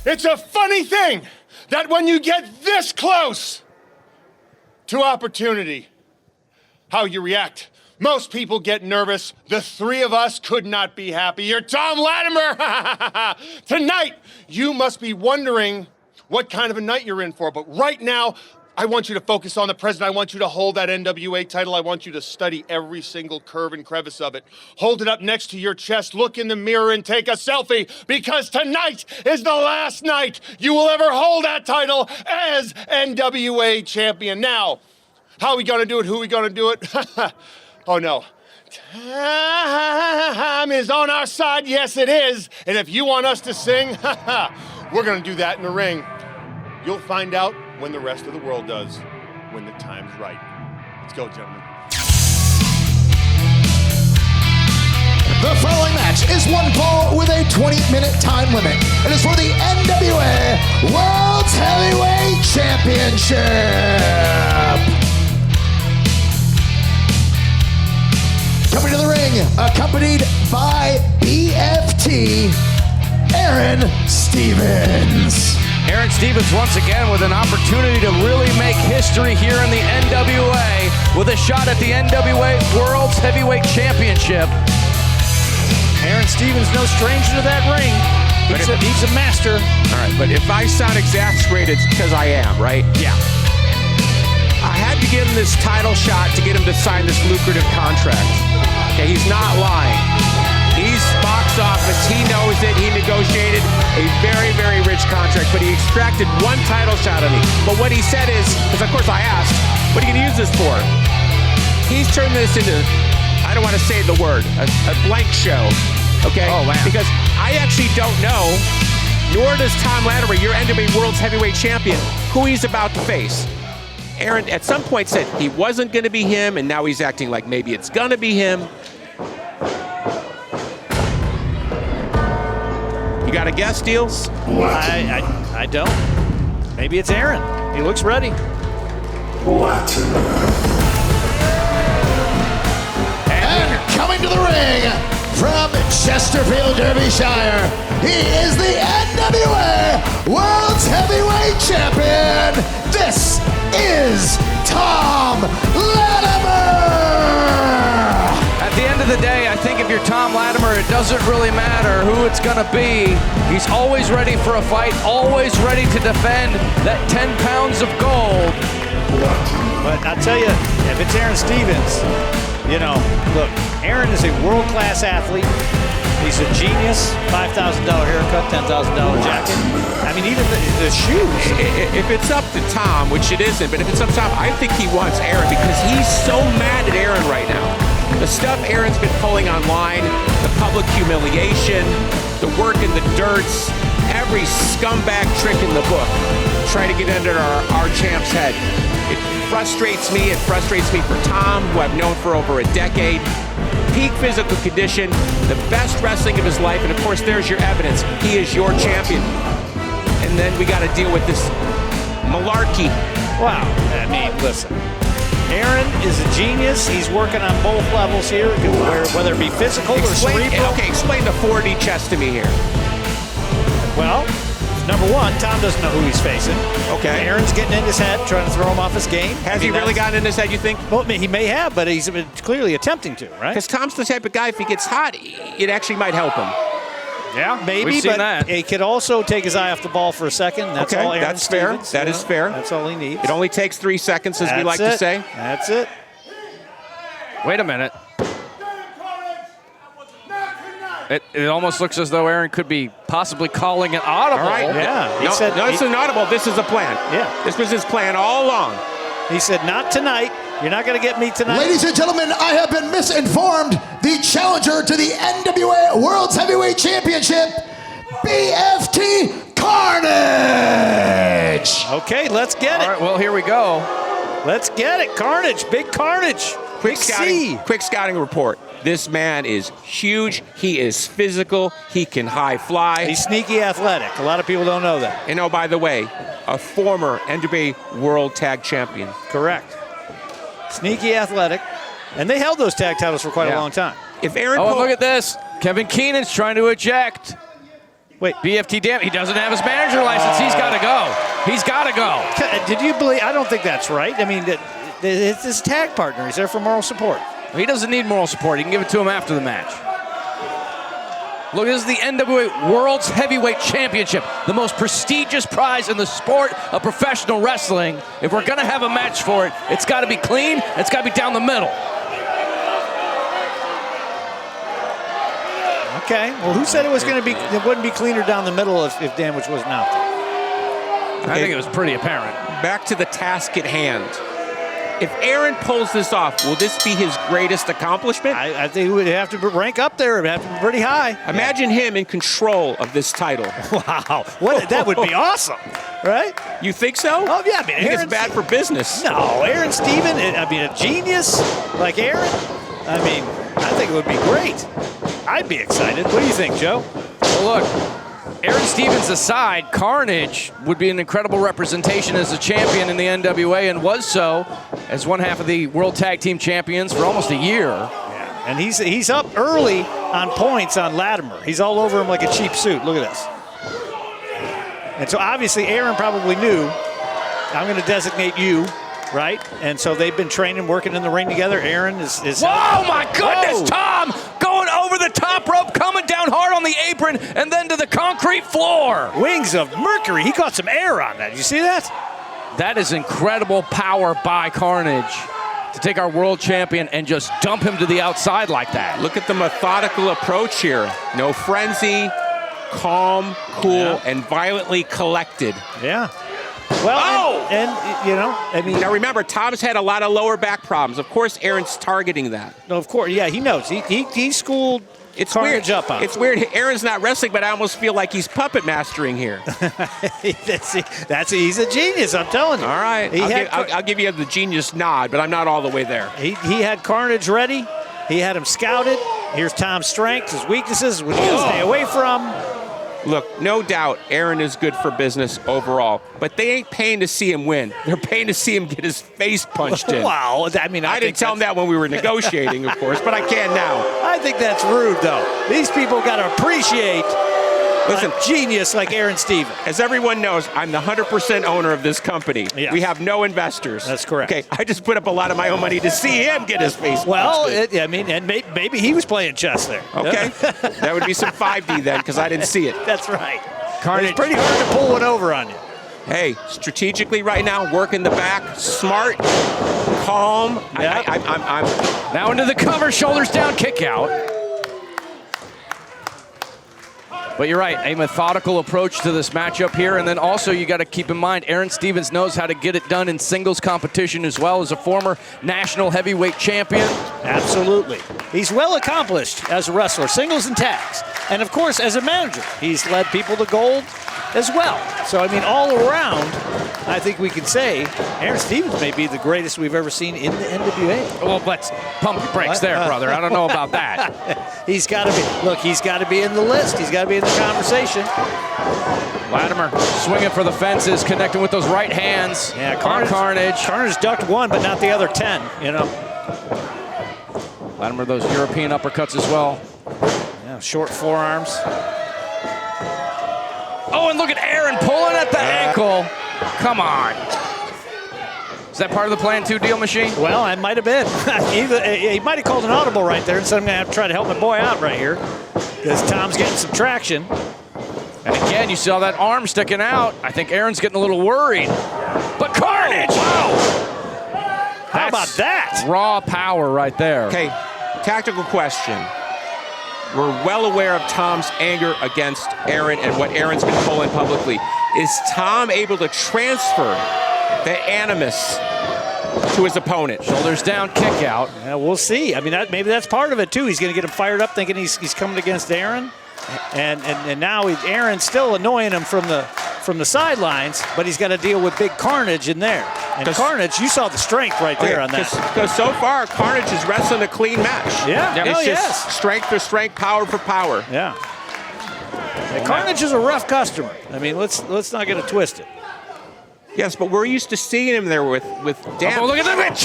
It's a funny thing that when you get this close to opportunity, how you react. Most people get nervous. The three of us could not be happier. Thom Latimer! Tonight, you must be wondering what kind of a night you're in for. But right now, I want you to focus on the present. I want you to hold that NWA title. I want you to study every single curve and crevice of it. Hold it up next to your chest. Look in the mirror and take a selfie, because tonight is the last night you will ever hold that title as NWA champion. Now, how are we going to do it? Who are we going to do it? Oh, no. Time is on our side. Yes, it is. And if you want us to sing, we're going to do that in the ring. You'll find out when the rest of the world does, when the time's right. Let's go, gentlemen. The following match is one fall with a 20-minute time limit. It is for the NWA World's Heavyweight Championship. Coming to the ring, accompanied by BFT, Aron Stevens. Aron Stevens once again with an opportunity to really make history here in the NWA with a shot at the NWA World's Heavyweight Championship. Aron Stevens, no stranger to that ring. He's a master. All right, but if I sound exasperated, it's because I am, right? Yeah. I had to give him this title shot to get him to sign this lucrative contract. Okay, he's not lying. He's box office, he knows it, he negotiated a very, very rich contract, but he extracted one title shot of me. But what he said is, because of course I asked, what are you gonna use this for? He's turned this into, I don't wanna say the word, a blank show, okay? Oh, wow. Because I actually don't know, nor does Thom Latimer, your NWA World's Heavyweight Champion, who he's about to face. Aron at some point said he wasn't gonna be him, and now he's acting like maybe it's gonna be him. You got a guess, Deals? I don't. Maybe it's Aron. He looks ready. And coming to the ring from Chesterfield, Derbyshire, he is the NWA World's Heavyweight Champion. This is Thom Latimer. At the end of the day, I think if you're Thom Latimer, it doesn't really matter who it's gonna be. He's always ready for a fight, always ready to defend that 10 pounds of gold. But I'll tell you, if it's Aron Stevens, you know, look, Aron is a world-class athlete. He's a genius. $5,000 haircut, $10,000 jacket. I mean, even the shoes. If it's up to Thom, which it isn't, but if it's up to Thom, I think he wants Aron because he's so mad at Aron right now. The stuff Aron's been pulling online, the public humiliation, the work in the dirts, every scumbag trick in the book, trying to get under our champ's head. It frustrates me for Thom, who I've known for over a decade. Peak physical condition, the best wrestling of his life, and of course there's your evidence. He is your champion. And then we got to deal with this malarkey. Wow, I mean, listen. Aron is a genius. He's working on both levels here, whether it be physical or cerebral. Okay, explain the 4D chess to me here. Well, number one, Thom doesn't know who he's facing. Okay. Aron's getting in his head, trying to throw him off his game. Has he really gotten in his head, you think? Well, he may have, but he's clearly attempting to, right? Because Thom's the type of guy, if he gets hot, it actually might help him. Yeah, maybe, We've seen but that. he could also take his eye off the ball for a second. That's okay, all Aron that's fair. Stevens, That is fair. That's all he needs. It only takes 3 seconds, as we like to say. That's it. Wait a minute. It almost looks as though Aron could be possibly calling an audible. All right. Yeah. No, this is an audible. This is a plan. Yeah. This was his plan all along. He said, not tonight. You're not going to get me tonight. Ladies and gentlemen, I have been misinformed. The challenger to the NWA World's Heavyweight Championship, BFT Carnage. Okay, let's get it. All right, well, here we go. Let's get it. Carnage. Big Carnage. Quick scouting report. This man is huge. He is physical. He can high fly. He's sneaky athletic. A lot of people don't know that. And oh, by the way, a former NWA World Tag Champion. Correct. Sneaky athletic. And they held those tag titles for quite a long time. If Aron Oh, and look at this. Kevin Keenan's trying to eject. Wait. BFT damage. He doesn't have his manager license. He's got to go. He's got to go. Did you believe? I don't think that's right. I mean, it's his tag partner. He's there for moral support. He doesn't need moral support. He can give it to him after the match. Look, this is the NWA World's Heavyweight Championship, the most prestigious prize in the sport of professional wrestling. If we're going to have a match for it, it's got to be clean. It's got to be down the middle. Okay. Well, who said it was going to be? It wouldn't be cleaner down the middle if damage wasn't out there. I think it was pretty apparent. Back to the task at hand. If Aron pulls this off, will this be his greatest accomplishment? I think he would have to rank up there. It would have to be pretty high. Imagine him in control of this title. Wow. That would be awesome, right? You think so? Oh, yeah. I mean, I think it's bad for business. No, Aron Stevens, I mean, a genius like Aron, I mean, I think it would be great. I'd be excited. What do you think, Joe? Well, look, Aron Stevens aside, Carnage would be an incredible representation as a champion in the NWA and was so as one half of the World Tag Team Champions for almost a year. Yeah, and he's up early on points on Latimer. He's all over him like a cheap suit. Look at this. And so obviously Aron probably knew, I'm going to designate you, right? And so they've been training, working in the ring together. Aron is Whoa, my goodness, Tom! Going over the top rope, coming down hard on the apron, and then to the concrete floor. Wings of Mercury. He caught some air on that. Did you see that? That is incredible power by Carnage to take our world champion and just dump him to the outside like that. Look at the methodical approach here. No frenzy, calm, cool, and violently collected. Yeah. Well, and you know, I mean. Now remember, Tom's had a lot of lower back problems. Of course, Aron's targeting that. No, of course, yeah, he knows. He schooled Carnage up on. It's weird. Aron's not wrestling, but I almost feel like he's puppet mastering here. He's a genius, I'm telling you. All right, I'll give you the genius nod, but I'm not all the way there. He had Carnage ready. He had him scouted. Here's Tom's strengths, his weaknesses, what he gotta stay away from. Look, no doubt Aron is good for business overall, but they ain't paying to see him win. They're paying to see him get his face punched in. Wow, I mean, I didn't tell him that when we were negotiating, of course, but I can now. I think that's rude, though. These people got to appreciate a genius like Aron Stevens. As everyone knows, I'm the 100% owner of this company. Yes. We have no investors. That's correct. Okay, I just put up a lot of my own money to see him get his face punched in. I mean, and maybe he was playing chess there. Okay, that would be some 5D then, because I didn't see it. That's right. Carnage. It's pretty hard to pull one over on you. Hey, strategically right now, working the back, smart, calm. Yeah. I'm Now into the cover, shoulders down, kick out. But you're right, a methodical approach to this matchup here, and then also you got to keep in mind, Aron Stevens knows how to get it done in singles competition as well as a former national heavyweight champion. Absolutely. He's well accomplished as a wrestler, singles and tags. And of course, as a manager, he's led people to gold as well. So, I mean, all around, I think we can say Aron Stevens may be the greatest we've ever seen in the NWA. Well, let's pump the brakes there, brother. I don't know about that. He's got to be. Look, he's got to be in the list. He's got to be in the conversation. Latimer swinging for the fences, connecting with those right hands. Yeah, Carnage. Carnage ducked one, but not the other 10, you know. Latimer, those European uppercuts as well. Yeah, short forearms. Oh, and look at Aron pulling at the ankle. Come on. Is that part of the plan too, Deal Machine? Well, I might have been. He might have called an audible right there and said, I'm going to have to try to help my boy out right here because Tom's getting some traction. And again, you saw that arm sticking out. I think Aron's getting a little worried. But Carnage! Wow! How about that? Raw power right there. Okay, tactical question. We're well aware of Tom's anger against Aron and what Aron's been pulling publicly. Is Tom able to transfer the animus to his opponent? Shoulders down, kick out. Yeah, we'll see. I mean, maybe that's part of it, too. He's going to get him fired up thinking he's coming against Aron. And now Aron's still annoying him from the sidelines, but he's got to deal with big Carnage in there. And Carnage, you saw the strength right there on that. Because so far, Carnage is wrestling a clean match. Yeah. It's just strength for strength, power for power. Yeah. And Carnage is a rough customer. I mean, let's not get it twisted. Yes, but we're used to seeing him there with damage. Oh, look at that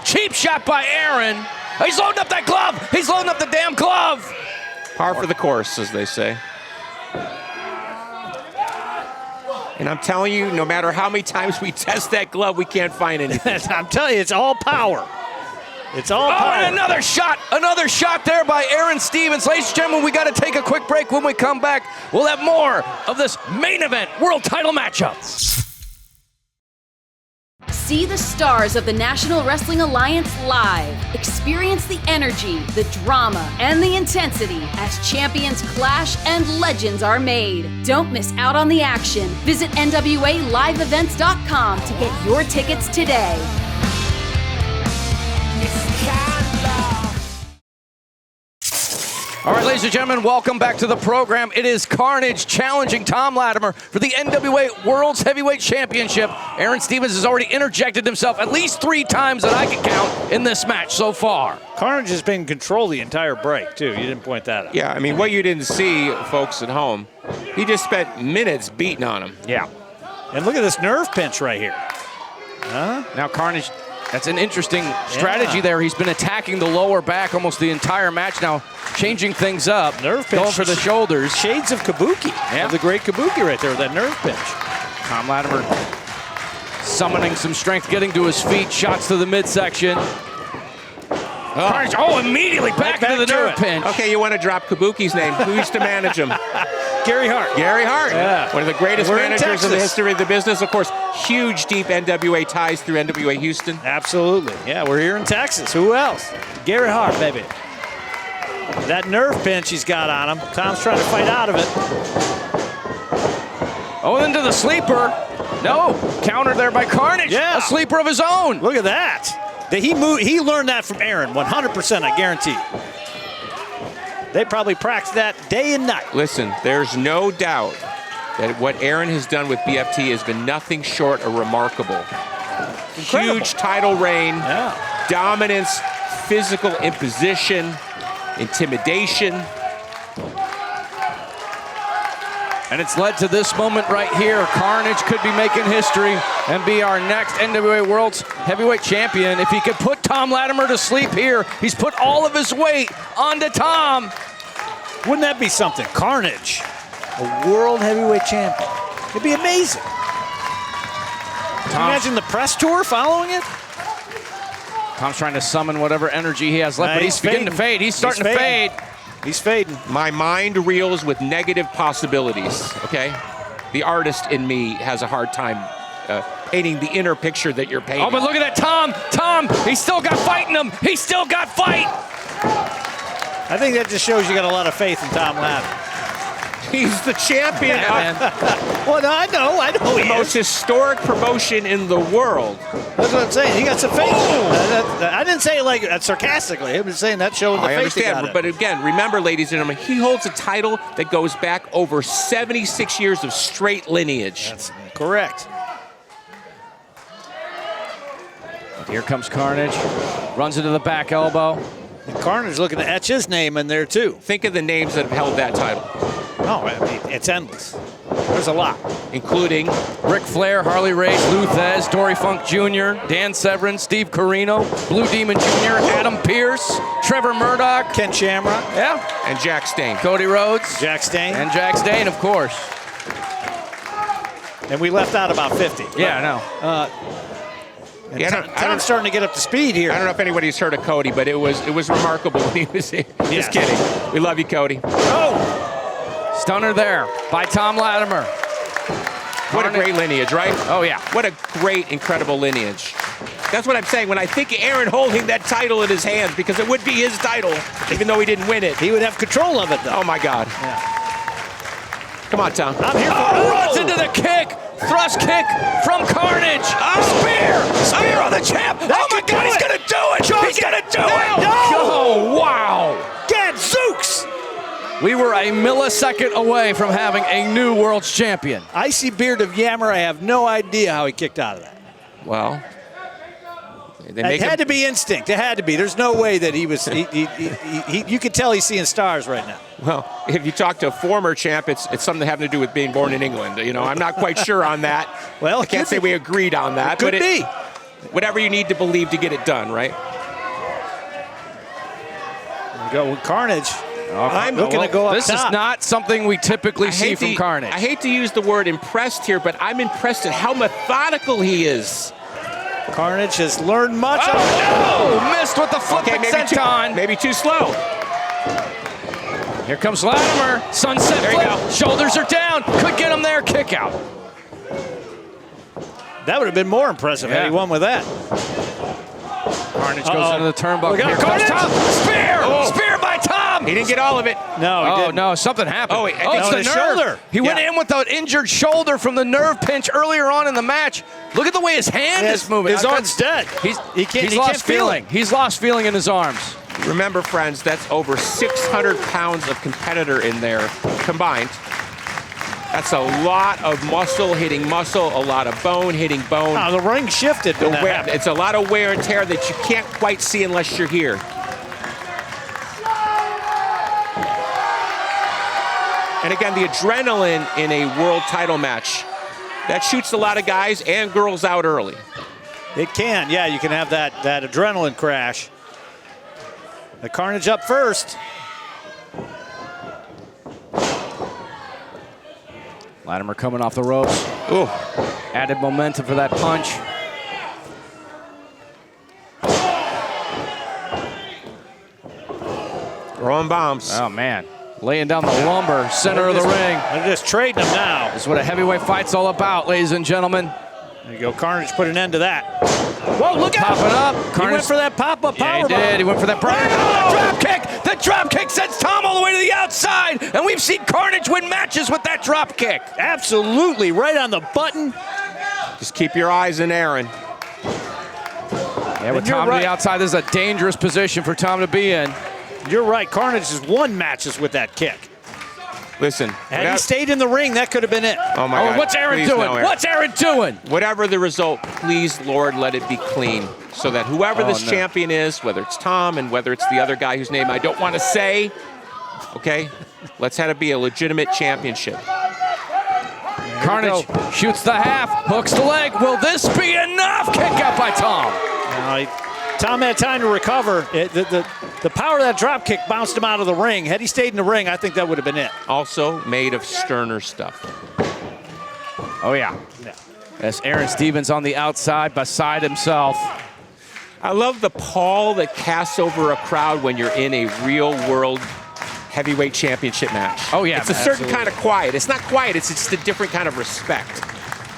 cheap shot by Aron. He's loading up that glove. He's loading up the damn glove. Par for the course, as they say. And I'm telling you, no matter how many times we test that glove, we can't find anything. I'm telling you, it's all power. It's all power. And another shot there by Aron Stevens. Ladies and gentlemen, we got to take a quick break. When we come back, we'll have more of this main event world title matchup. See the stars of the National Wrestling Alliance live. Experience the energy, the drama, and the intensity as champions clash and legends are made. Don't miss out on the action. Visit NWALiveEvents.com to get your tickets today. All right, ladies and gentlemen, welcome back to the program. It is Carnage challenging Thom Latimer for the NWA World's Heavyweight Championship. Aron Stevens has already interjected himself at least 3 times that I can count in this match so far. Carnage has been in control the entire break, too. You didn't point that out. Yeah, I mean, what you didn't see, folks at home, he just spent minutes beating on him. Yeah. And look at this nerve pinch right here. Now Carnage, that's an interesting strategy there. He's been attacking the lower back almost the entire match now, changing things up. Nerve pinch. Going for the shoulders. Shades of Kabuki. Yeah. Of the great Kabuki right there with that nerve pinch. Thom Latimer summoning some strength, getting to his feet, shots to the midsection. Carnage, immediately back into the nerve pinch. Okay, you want to drop Kabuki's name. Who used to manage him? Gary Hart. Gary Hart. Yeah. One of the greatest We're in managers in the Texas. history of the business. Of course, huge, deep NWA ties through NWA Houston. Absolutely. Yeah, we're here in Texas. Who else? Gary Hart, baby. That nerve pinch he's got on him. Tom's trying to fight out of it. Oh, into the sleeper. No, counter there by Carnage. Yeah. A sleeper of his own. Look at that. He learned that from Aron, 100%, I guarantee. They probably practiced that day and night. Listen, there's no doubt that what Aron has done with BFT has been nothing short of remarkable. Incredible. Huge title reign, Yeah. dominance, physical imposition, intimidation. And it's led to this moment right here. Carnage could be making history and be our next NWA World's Heavyweight Champion. If he could put Thom Latimer to sleep here, he's put all of his weight onto Thom. Wouldn't that be something? Carnage, a world heavyweight champion. It'd be amazing. Can you imagine the press tour following it? Thom's trying to summon whatever energy he has left, but he's beginning to fade. He's starting to fade. He's fading. My mind reels with negative possibilities, okay? The artist in me has a hard time painting the inner picture that you're painting. Oh, but look at that, Thom. He's still got fight in him. He's still got fight. I think that just shows you got a lot of faith in Thom Latimer. He's the champion Yeah, of man. Well, no, I know the he most is. historic promotion in the world. That's what I'm saying. He got some faith. I didn't say it like sarcastically. I was saying that showed the I faith he got understand, in. but again, remember, ladies and gentlemen, he holds a title that goes back over 76 years of straight lineage. That's correct. Here comes Carnage. Runs into the back elbow. And Carnage looking to etch his name in there, too. Think of the names that have held that title, Oh, I mean, it's endless. There's a lot. including Ric Flair, Harley Race, Lou Thez, Dory Funk Jr., Dan Severn, Steve Carino, Blue Demon Jr., Adam Pearce, Trevor Murdoch, Ken Shamrock, yeah, and Jack Stane. Cody Rhodes, Jack Stane, and Jack Stane, of course. and we left out about 50. Yeah, I know. And Yeah, Tom's starting to get up to speed here. I don't know if anybody's heard of Cody, but it was remarkable when he was here. Yes. Just kidding. We love you, Cody. Oh! Stunner there by Thom Latimer. What a great lineage, right? Oh, yeah. What a great, incredible lineage. That's what I'm saying when I think of Aron holding that title in his hands, because it would be his title, even though he didn't win it. He would have control of it, though. Oh, my God. Yeah. Come on, Tom. I'm here for Runs into the kick. Thrust kick from Carnage. Spear on the champ. Oh, my God, he's going to do it. He's going to do it. No. Oh, wow. Gadzooks! We were a millisecond away from having a new world's champion. Icy Beard of Yammer, I have no idea how he kicked out of that. Well, they It make had him, to be instinct. It had to be. There's no way that he was. You could tell he's seeing stars right now. well, if you talk to a former champ, it's something having to do with being born in England. You know, I'm not quite sure on that. Well, I can't say we agreed on that. Could but be. Whatever you need to believe to get it done, right? There we go with Carnage. I'm looking to go up This top. is not something we typically see from Carnage. I hate to use the word impressed here, but I'm impressed at how methodical he is. Carnage has learned much. Oh, missed with the flipping senton. Maybe too slow. Here comes Latimer. Sunset There you flip. go. Shoulders are down. Could get him there. Kick out. That would have been more impressive had he won with that. Carnage goes into the turnbuckle. Look out, Here comes Carnage! Thom. Spear! Oh. Spear by Thom! He didn't get all of it. No, he Oh, didn't. no, something happened. Oh, I think it's on the his nerve. shoulder. He went Yeah. in with an injured shoulder from the nerve pinch earlier on in the match. Look at the way his hand is moving. His arm's dead. He's He lost can't feel feeling. He's lost feeling in his arms. Remember, friends, that's over 600 pounds of competitor in there combined. That's a lot of muscle hitting muscle, a lot of bone hitting bone. Oh, the ring shifted. when that happened. It's a lot of wear and tear that you can't quite see unless you're here. And again, the adrenaline in a world title match, that shoots a lot of guys and girls out early. It can, yeah, you can have that adrenaline crash. The Carnage up first. Latimer coming off the ropes. Ooh. Added momentum for that punch. Throwing bombs. Oh, man. Laying down the lumber, center of the ring. They're just trading them now. That's what a heavyweight fight's all about, ladies and gentlemen. There you go, Carnage put an end to that. Whoa, look out! Popping up. He Carnage went for that pop-up Yeah, he powerbomb. did. He went for that drop kick. The drop kick sends Thom all the way to the outside, and we've seen Carnage win matches with that drop kick. Absolutely, right on the button. Just keep your eyes on Aron. Yeah, with you're Thom to right. the outside, this is a dangerous position for Thom to be in. You're right, Carnage has won matches with that kick. Listen. Had he stayed in the ring, that could have been it. Oh, my God. What's Aron Please, doing? no, Aron. What's Aron doing? Whatever the result, please, Lord, let it be clean. So that whoever this champion is, whether it's Thom and whether it's the other guy whose name I don't want to say, okay, let's have it be a legitimate championship. Carnage shoots the half, hooks the leg. Will this be enough? Kick out by Thom. Thom had time to recover. The power of that drop kick bounced him out of the ring. Had he stayed in the ring, I think that would have been it. Also made of sterner stuff. Oh, yeah. That's Aron Stevens on the outside beside himself. I love the pall that casts over a crowd when you're in a real world heavyweight championship match. Oh, yeah, It's a certain kind of quiet. It's not quiet, it's just a different kind of respect.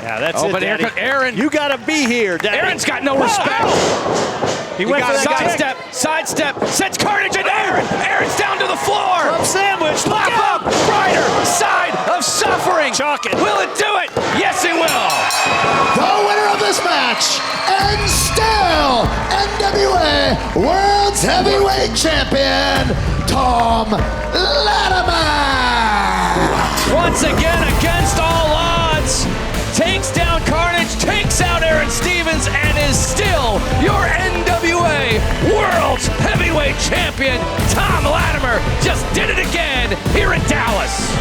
Yeah, that's it, but Daddy. here comes Aron. You got to be here, Daddy. Aron's got no respect. He went for that sidestep, sets Carnage and Aron. Aron's down to the floor. Club sandwich. Pop up, rider, side of suffering. Chalk it. Will it do it? Yes, it will. The winner of this match, and still NWA World's Heavyweight Champion, Thom Latimer. Once again, against all odds, takes down Carnage, takes out Aron Stevens, and is still your NWA World's Heavyweight Champion. Thom Latimer just did it again here in Dallas.